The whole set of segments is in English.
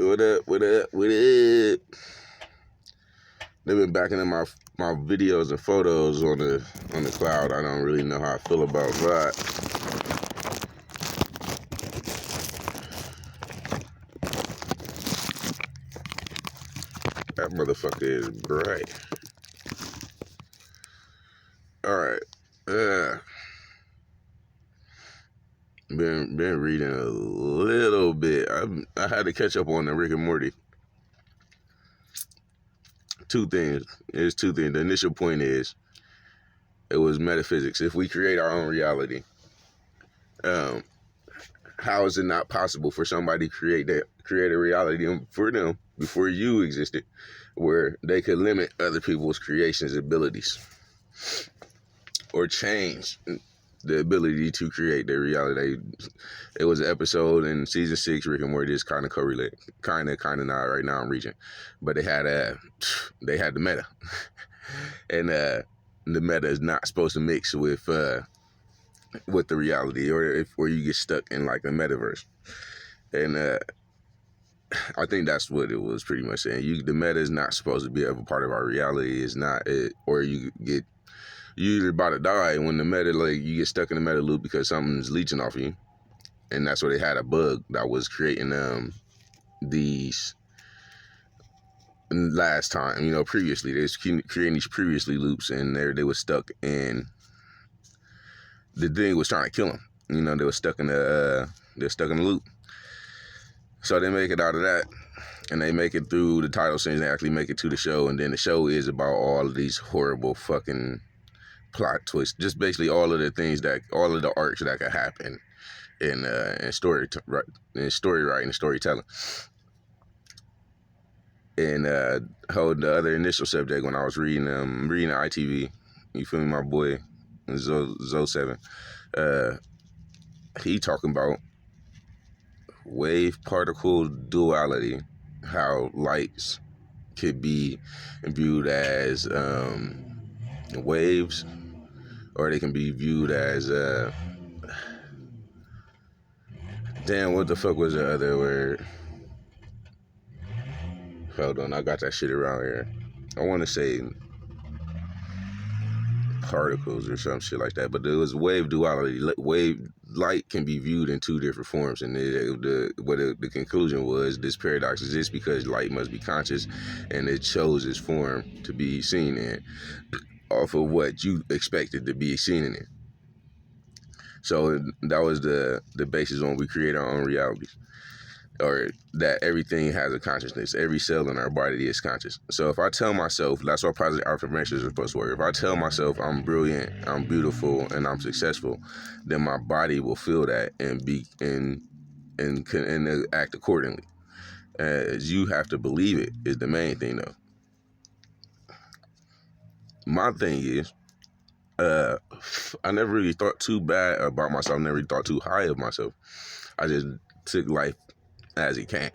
What up? What up? What up? They've been backing up my videos and photos on the cloud. I don't really know how I feel about that. That motherfucker is bright. All right. Been reading a little bit. I had to catch up on the Rick and Morty. Two things. There's two things. The initial point is it was metaphysics. If we create our own reality, how is it not possible for somebody to create a reality for them before you existed, where they could limit other people's creations abilities or change the ability to create their reality? It was an episode in season 6, Rick and Morty is kind of correlated, kind of not. Right now I'm reaching, but they had the meta, and the meta is not supposed to mix with the reality, or you get stuck in like the metaverse. And I think that's what it was pretty much saying. The meta is not supposed to be a part of our reality. It's not it, or you either about to die when the meta, like, you get stuck in the meta loop because something's leeching off of you. And that's where they had a bug that was creating these last time, previously. They was creating these previously loops, and they were stuck in, the thing was trying to kill them. They were stuck in the loop. So they make it out of that, and they make it through the title scenes. They actually make it to the show, and then the show is about all of these horrible fucking plot twists. Just basically all of the arcs that could happen in story writing and storytelling. And hold the other initial subject when I was reading ITV. You feel me, my boy Zo7. He talking about wave particle duality, how lights could be viewed as waves, or they can be viewed as damn, what the fuck was the other word? Hold on, I got that shit around here. I want to say particles or some shit like that, but it was wave duality. Light can be viewed in two different forms, and the conclusion was this paradox exists because light must be conscious, and it chose its form to be seen in off of what you expected to be seen in it. So that was the basis on we create our own realities, or that everything has a consciousness. Every cell in our body is conscious. So if I tell myself, that's what positive affirmations are supposed to work. If I tell myself I'm brilliant, I'm beautiful, and I'm successful, then my body will feel that and act accordingly. As you have to believe it is the main thing, though. My thing is, I never really thought too bad about myself. I never really thought too high of myself. I just took life as it can,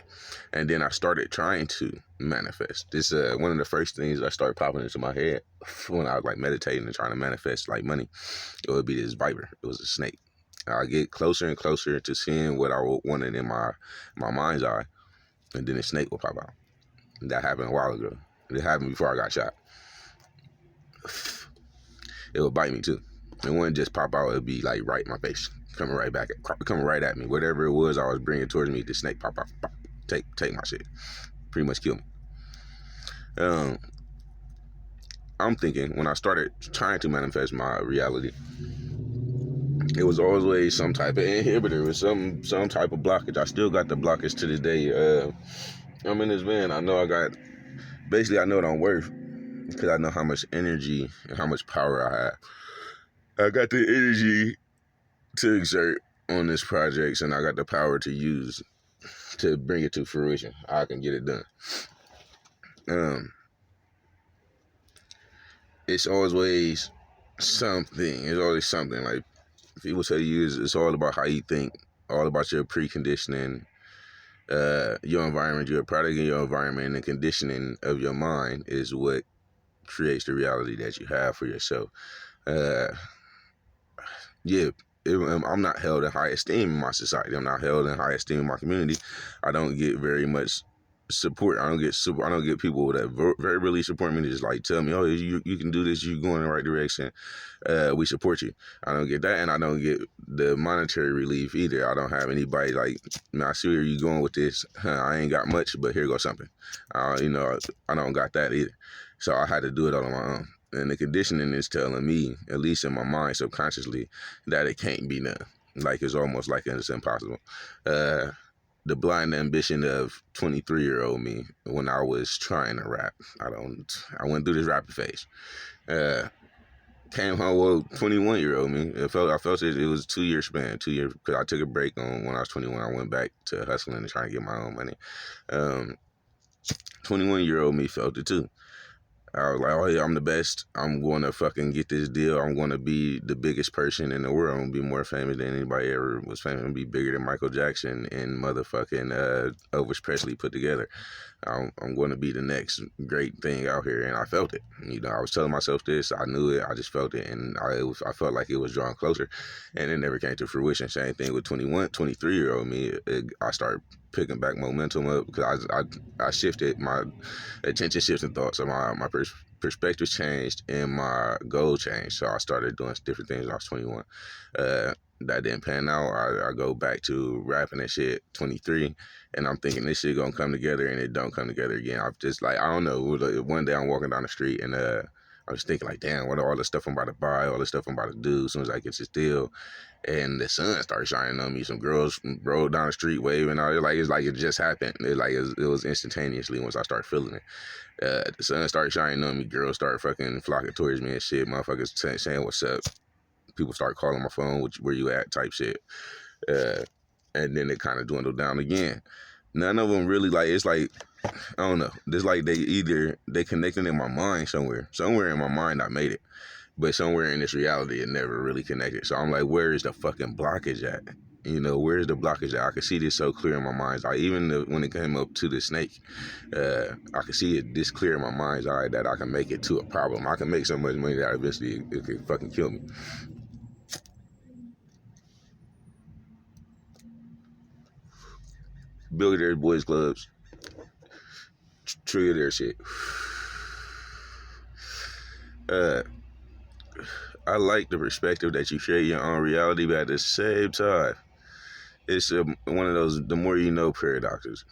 and then I started trying to manifest. This one of the first things that started popping into my head when I was like meditating and trying to manifest like money. It would be this viper. It was a snake. I get closer and closer to seeing what I wanted in my mind's eye, and then a snake will pop out. That happened a while ago. It happened before I got shot. It would bite me too. It wouldn't just pop out. It'd be like right in my face, coming right at me. Whatever it was I was bringing towards me, the snake pop out, pop, take my shit, pretty much kill me. I'm thinking when I started trying to manifest my reality, it was always some type of inhibitor or some type of blockage. I still got the blockage to this day. I'm in this van. I know I know what I'm worth, because I know how much energy and how much power I have. I got the energy to exert on this project, and I got the power to use to bring it to fruition. I can get it done. It's always something. It's always something. Like, people tell you it's all about how you think, all about your preconditioning, your environment. You're a product of your environment, and the conditioning of your mind is what creates the reality that you have for yourself. I'm not held in high esteem in my society. I'm not held in high esteem in my community. I don't get very much support. I don't get support. I don't get people that verbally support me to just like tell me, oh, you can do this. You're going in the right direction. We support you. I don't get that, and I don't get the monetary relief either. I don't have anybody like, man, I see where you going with this. I ain't got much, but here goes something. I don't got that either. So I had to do it all on my own. And the conditioning is telling me, at least in my mind subconsciously, that it can't be done. Like it's almost like it's impossible. The blind ambition of 23-year-old me when I was trying to rap. I went through this rapping phase. Uh, Came home with 21-year-old me. I felt it was a 2-year span, 2 years, because I took a break on when I was 21. I went back to hustling and trying to get my own money. 21-year-old me felt it too. I was like, oh yeah, I'm the best. I'm going to fucking get this deal. I'm going to be the biggest person in the world. I'm going to be more famous than anybody ever was famous. I'm going to be bigger than Michael Jackson and motherfucking Elvis Presley put together. I'm going to be the next great thing out here. And I felt it. I was telling myself this. I knew it. I just felt it. And I felt like it was drawing closer. And it never came to fruition. Same thing with 23-year-old me. I started picking back momentum up because I shifted my attention shifting thoughts. So my perspective changed and my goal changed. So I started doing different things when I was 21. That didn't pan out. I go back to rapping and shit 23, and I'm thinking this shit gonna come together, and it don't come together again. I'm just like, I don't know. One day I'm walking down the street and I was thinking like, damn, what are all the stuff I'm about to buy, all the stuff I'm about to do as soon as I get this deal. And the sun started shining on me. Some girls rolled down the street waving. It's like it just happened. It was instantaneously once I started feeling it. The sun started shining on me. Girls started fucking flocking towards me and shit. Motherfuckers saying what's up. People start calling my phone, where you at type shit. And then it kind of dwindled down again. None of them really it's like, I don't know. It's like they connected in my mind somewhere. Somewhere in my mind I made it. But somewhere in this reality, it never really connected. So I'm like, where is the fucking blockage at? Where's the blockage at? I could see this so clear in my mind's eye. Even when it came up to the snake, I could see it this clear in my mind's eye that I can make it to a problem. I can make so much money that eventually it could fucking kill me. Billionaires Boys Clubs, trillionaire shit. I like the perspective that you create your own reality, but at the same time, it's one of those the more you know paradoxes.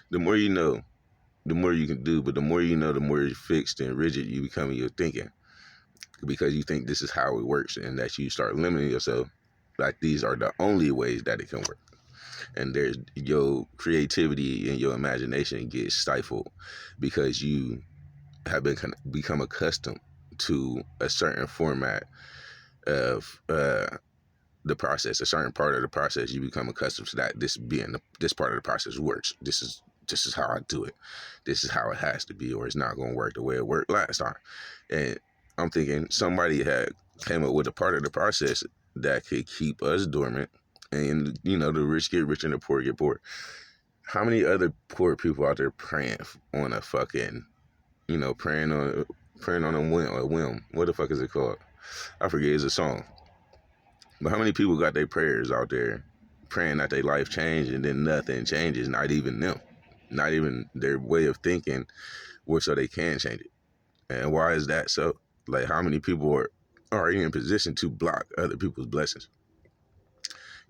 The more you know, the more you can do, but the more you know, the more fixed and rigid you become in your thinking, because you think this is how it works, and that you start limiting yourself like these are the only ways that it can work. And there's your creativity and your imagination gets stifled because you have become accustomed to a certain format of the process, a certain part of the process. You become accustomed to that. This part of the process works. This is how I do it. This is how it has to be, or it's not going to work the way it worked last time. And I'm thinking somebody had came up with a part of the process that could keep us dormant, and the rich get rich and the poor get poor. How many other poor people out there praying on a fucking, praying on a whim? What the fuck is it called? I forget. It's a song. But how many people got their prayers out there praying that their life change, and then nothing changes, not even them, not even their way of thinking, so they can change it? And why is that so? Like, how many people are in a position to block other people's blessings?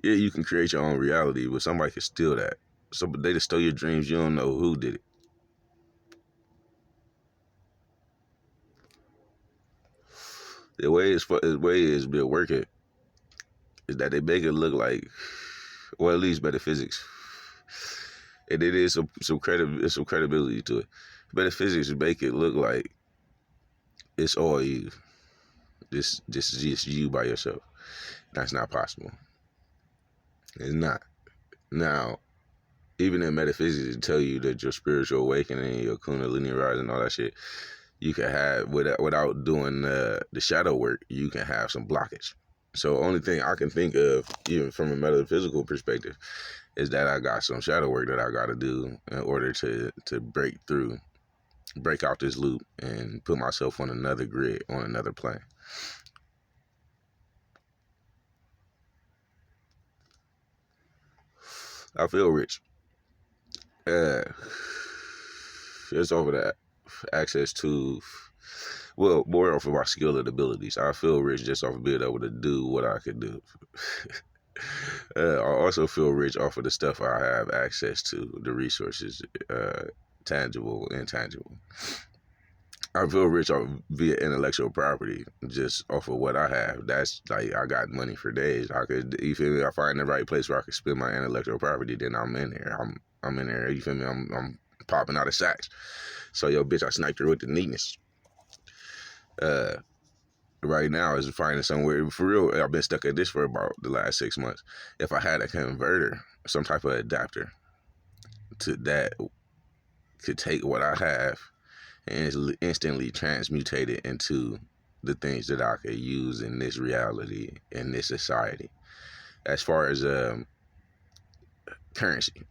Yeah, you can create your own reality, but somebody can steal that. So they just stole your dreams. You don't know who did it. The way they're working is that they make it look like, well, at least metaphysics, and it is some credibility to it. Metaphysics make it look like it's all you. This is just you by yourself. That's not possible. It's not. Now, even in metaphysics, it tell you that your spiritual awakening, your kundalini rise, and all that shit, you can have without doing the shadow work. You can have some blockage. So, only thing I can think of, even from a metaphysical perspective, is that I got some shadow work that I got to do in order to break out this loop, and put myself on another grid, on another plane. I feel rich. Uh, it's over that access to, well, more off of my skill and abilities. I feel rich just off of being able to do what I can do. I also feel rich off of the stuff I have access to, the resources, tangible, intangible. I feel rich off via intellectual property, just off of what I have. That's like I got money for days. I could, you feel me? I find the right place where I can spend my intellectual property, then I'm in there. I'm in there. You feel me? I'm popping out of sacks. So yo, bitch, I sniped her with the neatness. Uh, right now is finding somewhere for real. I've been stuck at this for about the last 6 months. If I had a converter, some type of adapter to that could take what I have and instantly transmutate it into the things that I could use in this reality, in this society. As far as currency,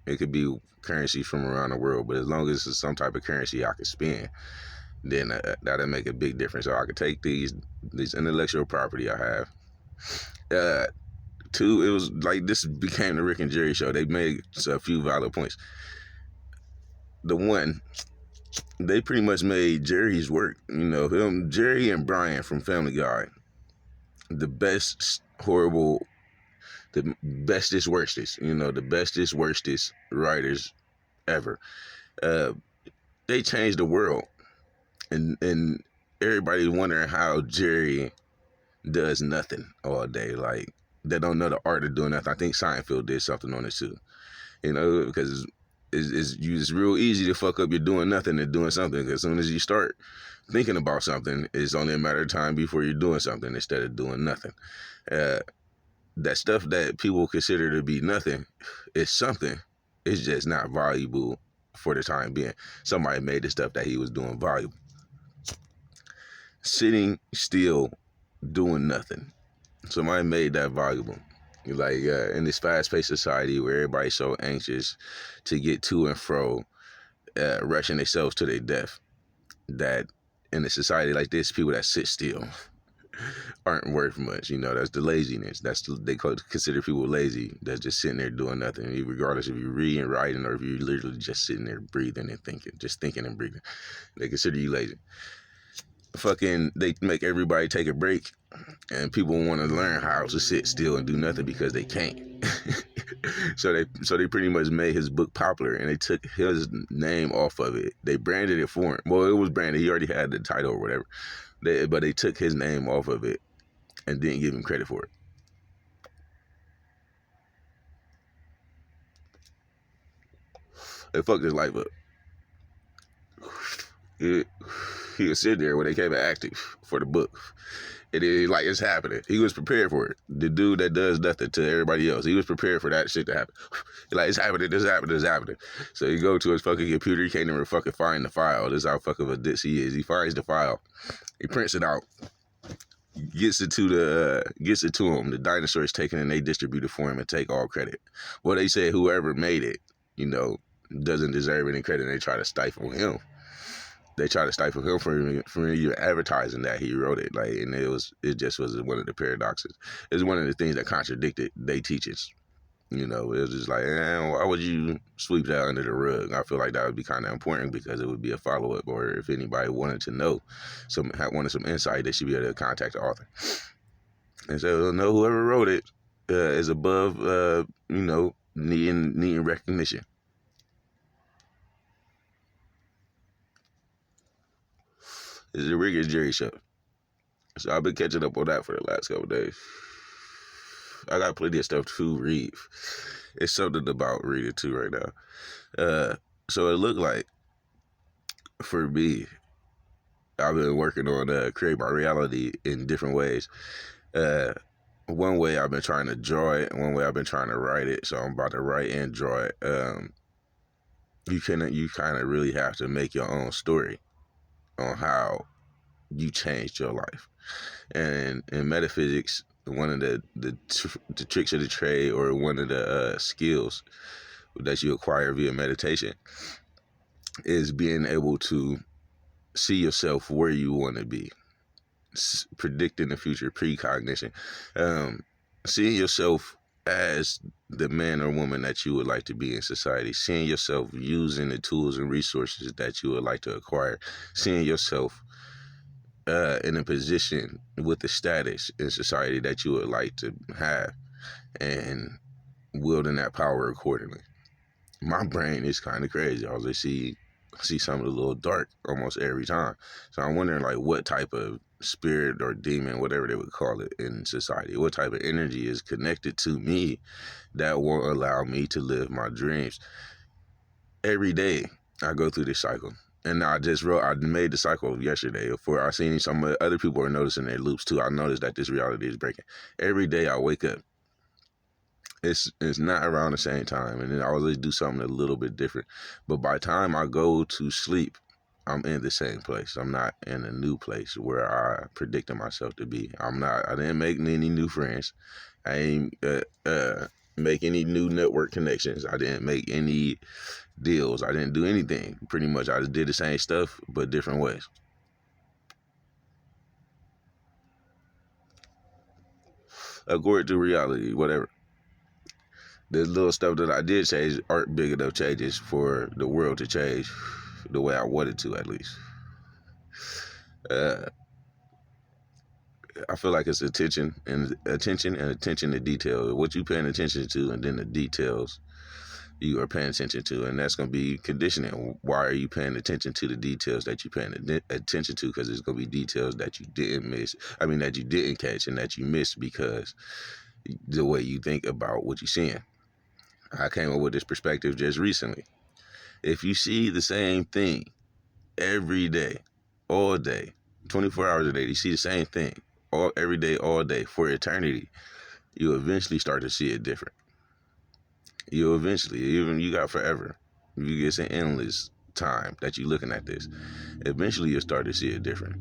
it could be currency from around the world, but as long as it's some type of currency I could spend, then that'll make a big difference. So I could take these intellectual property I have. Two, it was like this became the Rick and Jerry show. They made a few valid points. The one, they pretty much made Jerry's work. You know, him, Jerry and Brian from Family Guy, the best, horrible, the bestest, worstest. You know, the bestest, worstest writers ever. Uh, they changed the world, and everybody's wondering how Jerry does nothing all day. Like they don't know the art of doing nothing. I think Seinfeld did something on it too. You know, because it's real easy to fuck up your doing nothing and doing something. Because as soon as you start thinking about something, it's only a matter of time before you're doing something instead of doing nothing. Uh, that stuff that people consider to be nothing is something. It's just not valuable for the time being. Somebody made the stuff that he was doing valuable. Sitting still, doing nothing. Somebody made that valuable. Like in this fast-paced society where everybody's so anxious to get to and fro, rushing themselves to their death, that in a society like this, people that sit still aren't worth much. You know, that's the laziness. They consider people lazy. That's just sitting there doing nothing, regardless if you're reading, writing, or if you're literally just sitting there breathing and thinking, just thinking and breathing. They consider you lazy. They make everybody take a break, and people want to learn how to sit still and do nothing because they can't. so they pretty much made his book popular, and they took his name off of it. They branded it for him. Well, it was branded. He already had the title or whatever. But they took his name off of it and didn't give him credit for it. They fucked his life up. He was sitting there when they came active for the book. It is like it's happening. He was prepared for it. The dude that does nothing to everybody else, he was prepared for that shit to happen. Like it's happening, this happening, this happening. So he go to his fucking computer, he can't even fucking find the file. This is how fucking of a ditz he is. He finds the file, he prints it out, gets it to him. The dinosaurs taking it and they distribute it for him and take all credit. Well, they say whoever made it, you know, doesn't deserve any credit. They try to stifle him. They try to stifle him from even advertising that he wrote it. Like, and it just was one of the paradoxes. It's one of the things that contradicted they teachings. You know, it was just like, why would you sweep that under the rug? I feel like that would be kind of important because it would be a follow up, or if anybody wanted to know, wanted some insight, they should be able to contact the author. And so, no, whoever wrote it is above, needing recognition. It's the Rick and Jerry show. So I've been catching up on that for the last couple days. I got plenty of stuff to read. It's something about reading too right now. So it looked like, for me, I've been working on create my reality in different ways. One way I've been trying to draw it, one way I've been trying to write it. So I'm about to write and draw it. You kind of really have to make your own story on how you changed your life. And in metaphysics, one of the tricks of the trade, or one of the skills that you acquire via meditation, is being able to see yourself where you want to be, predicting the future, precognition, seeing yourself as the man or woman that you would like to be in society, seeing yourself using the tools and resources that you would like to acquire, seeing yourself in a position with the status in society that you would like to have, and wielding that power accordingly. My brain is kind of crazy. I always see something a little dark almost every time. So I'm wondering, like, what type of spirit or demon, whatever they would call it in society, what type of energy is connected to me that won't allow me to live my dreams. Every day I go through this cycle. And I made the cycle yesterday. For I seen some other people are noticing their loops too. I noticed that this reality is breaking. Every day I wake up, it's not around the same time, and then I always do something a little bit different. But by the time I go to sleep, I'm in the same place. I'm not in a new place where I predicted myself to be. I didn't make any new friends. I ain't make any new network connections. I didn't make any deals. I didn't do anything. Pretty much I just did the same stuff but different ways. According to reality, whatever. The little stuff that I did change aren't big enough changes for the world to change the way I wanted to, at least. Uh, I feel like it's attention to detail. What you paying attention to, and then the details you are paying attention to, and that's going to be conditioning. Why are you paying attention to the details that you're paying attention to? Because there's going to be details that you didn't miss. I mean, that you didn't catch and that you missed because the way you think about what you're seeing. I came up with this perspective just recently. If you see the same thing every day, all day, 24 hours a day, you see the same thing every day, all day for eternity, you eventually start to see it different. Even you got forever. You get an endless time that you're looking at this. Eventually you'll start to see it different.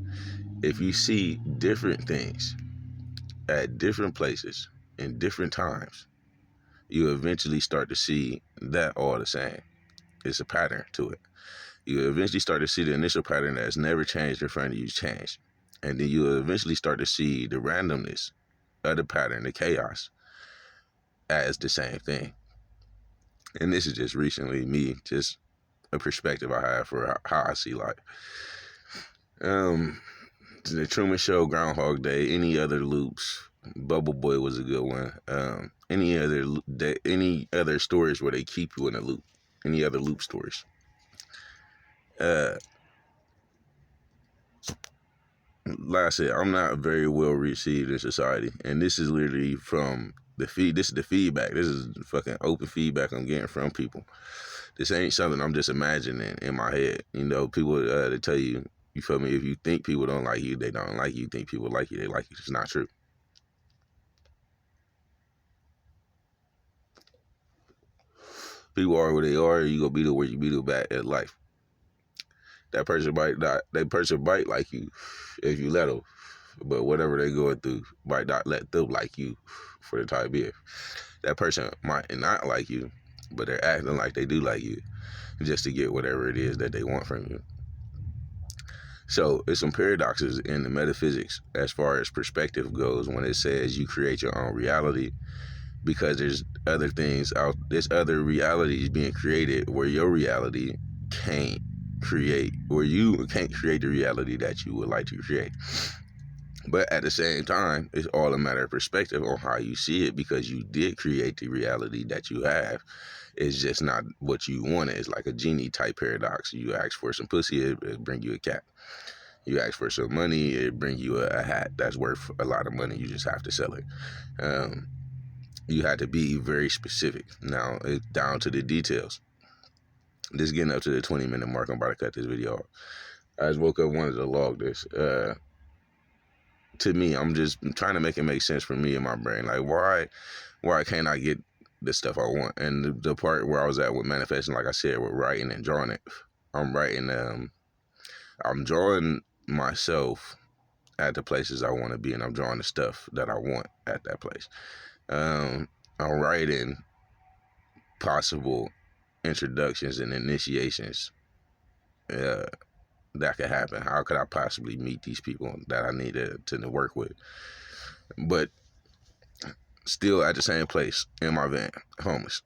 If you see different things at different places in different times, you eventually start to see that all the same. It's a pattern to it. You eventually start to see the initial pattern that's never changed in front of you change. And then you eventually start to see the randomness of the pattern, the chaos, as the same thing. And this is just recently just a perspective I have for how I see life. The Truman Show, Groundhog Day, any other loops. Bubble Boy was a good one. Any other stories where they keep you in a loop. Any other loop stories. Like I said, I'm not very well received in society, and this is literally from the feed. This is the feedback. This is fucking open feedback I'm getting from people. This ain't something I'm just imagining in my head. You know, people they tell you, you feel me? If you think people don't like you, they don't like you. You think people like you, they like you. It's not true. People are where they are. You gonna be there where you be there back at life. That person might not. That person might like you if you let them, but whatever they going through might not let them like you for the time being. That person might not like you, but they're acting like they do like you just to get whatever it is that they want from you. So there's some paradoxes in the metaphysics as far as perspective goes when it says you create your own reality, because there's other realities being created where your reality can't create, or you can't create the reality that you would like to create. But at the same time, it's all a matter of perspective on how you see it, because you did create the reality that you have. It's just not what you wanted. It's like a genie type paradox. You ask for some pussy, it bring you a cat. You ask for some money, it bring you a hat that's worth a lot of money. You just have to sell it. You had to be very specific. Now it's down to the details. This getting up to the 20-minute mark. I'm about to cut this video off. I just woke up, wanted to log this. To me, I'm just trying to make it make sense for me in my brain. Like, why can't I get the stuff I want? And the part where I was at with manifesting, like I said, with writing and drawing it. I'm drawing myself at the places I want to be, and I'm drawing the stuff that I want at that place. I'm writing possible introductions and initiations that could happen. How could I possibly meet these people that I need to work with? But still at the same place in my van, homeless.